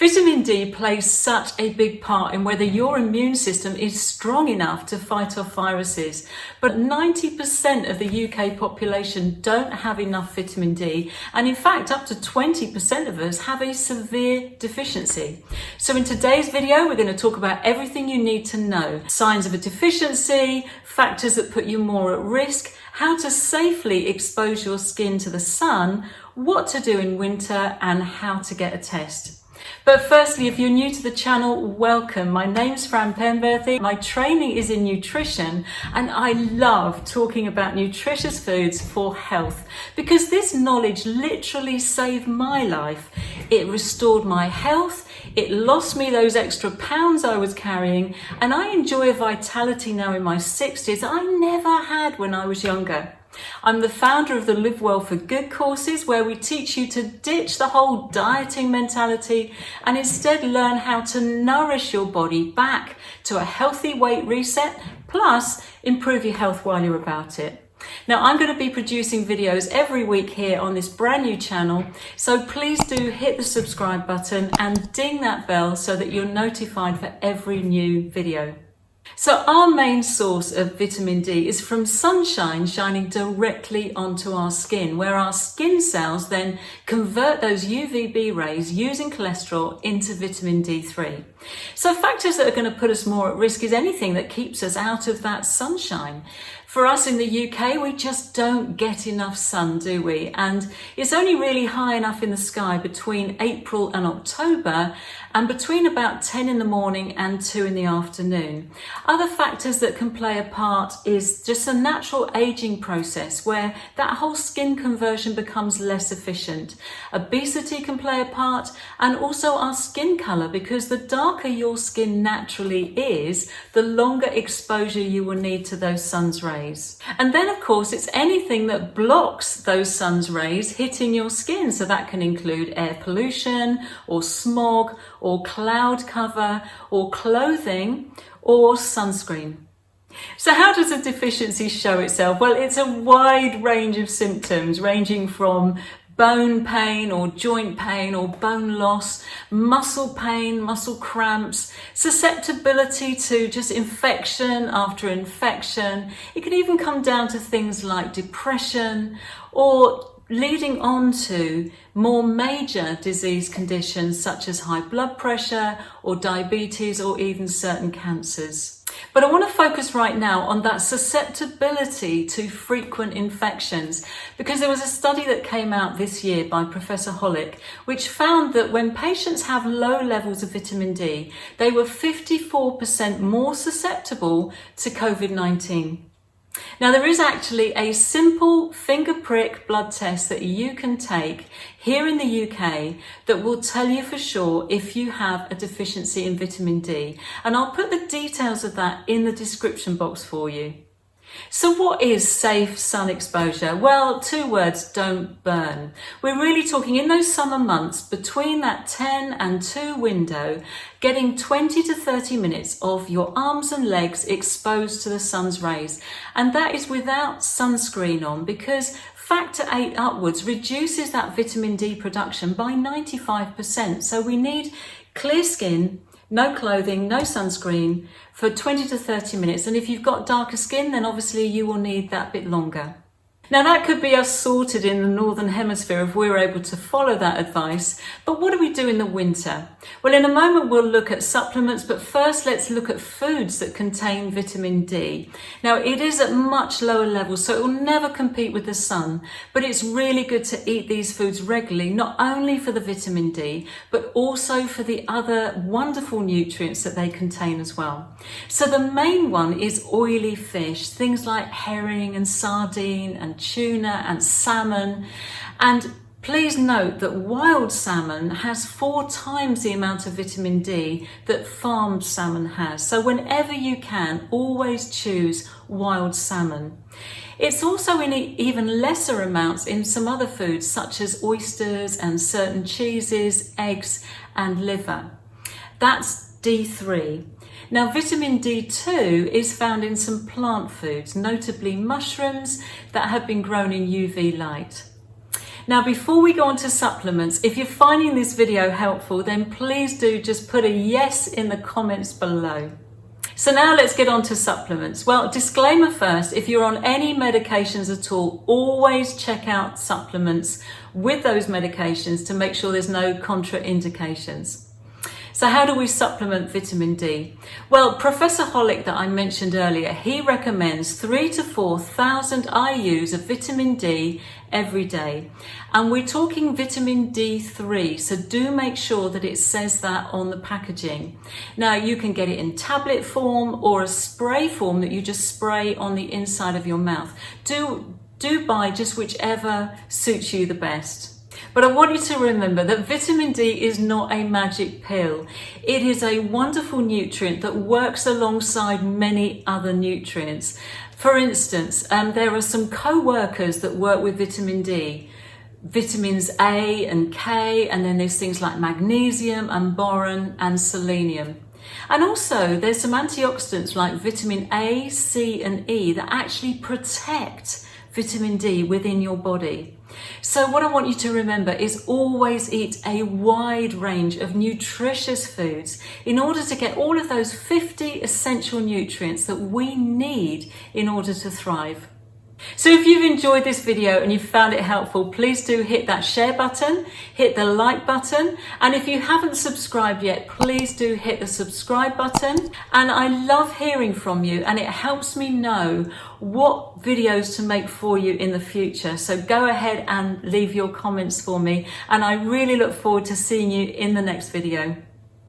Vitamin D plays such a big part in whether your immune system is strong enough to fight off viruses. But 90% of the UK population don't have enough vitamin D, and in fact up to 20% of us have a severe deficiency. So in today's video we're going to talk about everything you need to know: signs of a deficiency, factors that put you more at risk, how to safely expose your skin to the sun, what to do in winter, and how to get a test. But firstly, if you're new to the channel, welcome. My name's Fran Penberthy. My training is in nutrition, and I love talking about nutritious foods for health because this knowledge literally saved my life. It restored my health, it lost me those extra pounds I was carrying, and I enjoy a vitality now in my 60s I never had when I was younger. I'm the founder of the Live Well for Good courses, where we teach you to ditch the whole dieting mentality and instead learn how to nourish your body back to a healthy weight reset, plus improve your health while you're about it. Now, I'm going to be producing videos every week here on this brand new channel, so please do hit the subscribe button and ding that bell so that you're notified for every new video. So our main source of vitamin D is from sunshine shining directly onto our skin, where our skin cells then convert those UVB rays using cholesterol into vitamin D3. So factors that are going to put us more at risk is anything that keeps us out of that sunshine. For us in the UK, we just don't get enough sun, do we? And it's only really high enough in the sky between April and October, and between about 10 in the morning and 2 in the afternoon. Other factors that can play a part is just a natural aging process where that whole skin conversion becomes less efficient. Obesity can play a part, and also our skin colour, because the darker your skin naturally is, the longer exposure you will need to those sun's rays. And then of course it's anything that blocks those sun's rays hitting your skin. So that can include air pollution or smog or cloud cover or clothing or sunscreen. So how does a deficiency show itself? Well, it's a wide range of symptoms ranging from bone pain or joint pain or bone loss, muscle pain, muscle cramps, susceptibility to just infection after infection. It can even come down to things like depression, or leading on to more major disease conditions such as high blood pressure or diabetes or even certain cancers. But I want to focus right now on that susceptibility to frequent infections, because there was a study that came out this year by Professor Hollick which found that when patients have low levels of vitamin D, they were 54% more susceptible to COVID-19. Now, there is actually a simple finger prick blood test that you can take here in the UK that will tell you for sure if you have a deficiency in vitamin D. And I'll put the details of that in the description box for you. So what is safe sun exposure? Well, 2 words: don't burn. We're really talking in those summer months between that 10 and 2 window, getting 20 to 30 minutes of your arms and legs exposed to the sun's rays. And that is without sunscreen on, because factor 8 upwards reduces that vitamin D production by 95%. So we need clear skin, no clothing, no sunscreen for 20 to 30 minutes. And if you've got darker skin, then obviously you will need that bit longer. Now, that could be us sorted in the Northern Hemisphere if we're able to follow that advice. But what do we do in the winter? Well, in a moment we'll look at supplements, but first let's look at foods that contain vitamin D. Now, it is at much lower levels, so it will never compete with the sun, but it's really good to eat these foods regularly, not only for the vitamin D, but also for the other wonderful nutrients that they contain as well. So the main one is oily fish, things like herring and sardine and tuna and salmon. And please note that wild salmon has 4 times the amount of vitamin D that farmed salmon has. So whenever you can, always choose wild salmon. It's also in even lesser amounts in some other foods such as oysters and certain cheeses, eggs and liver. That's D3. Now, vitamin D2 is found in some plant foods, notably mushrooms that have been grown in UV light. Now, before we go on to supplements, if you're finding this video helpful, then please do just put a yes in the comments below. So now let's get on to supplements. Well, disclaimer first, if you're on any medications at all, always check out supplements with those medications to make sure there's no contraindications. So how do we supplement vitamin D? Well, Professor Hollick that I mentioned earlier, he recommends 3,000 to 4,000 IUs of vitamin D every day. And we're talking vitamin D3, so do make sure that it says that on the packaging. Now, you can get it in tablet form or a spray form that you just spray on the inside of your mouth. Do buy just whichever suits you the best. But I want you to remember that vitamin D is not a magic pill. It is a wonderful nutrient that works alongside many other nutrients. For instance, there are some co-workers that work with vitamin D. Vitamins A and K, and then there's things like magnesium and boron and selenium. And also there's some antioxidants like vitamin A, C and E that actually protect vitamin D within your body. So what I want you to remember is always eat a wide range of nutritious foods in order to get all of those 50 essential nutrients that we need in order to thrive. So if you've enjoyed this video and you found it helpful, please do hit that share button, hit the like button, and if you haven't subscribed yet, please do hit the subscribe button. And I love hearing from you, and it helps me know what videos to make for you in the future. So go ahead and leave your comments for me, and I really look forward to seeing you in the next video.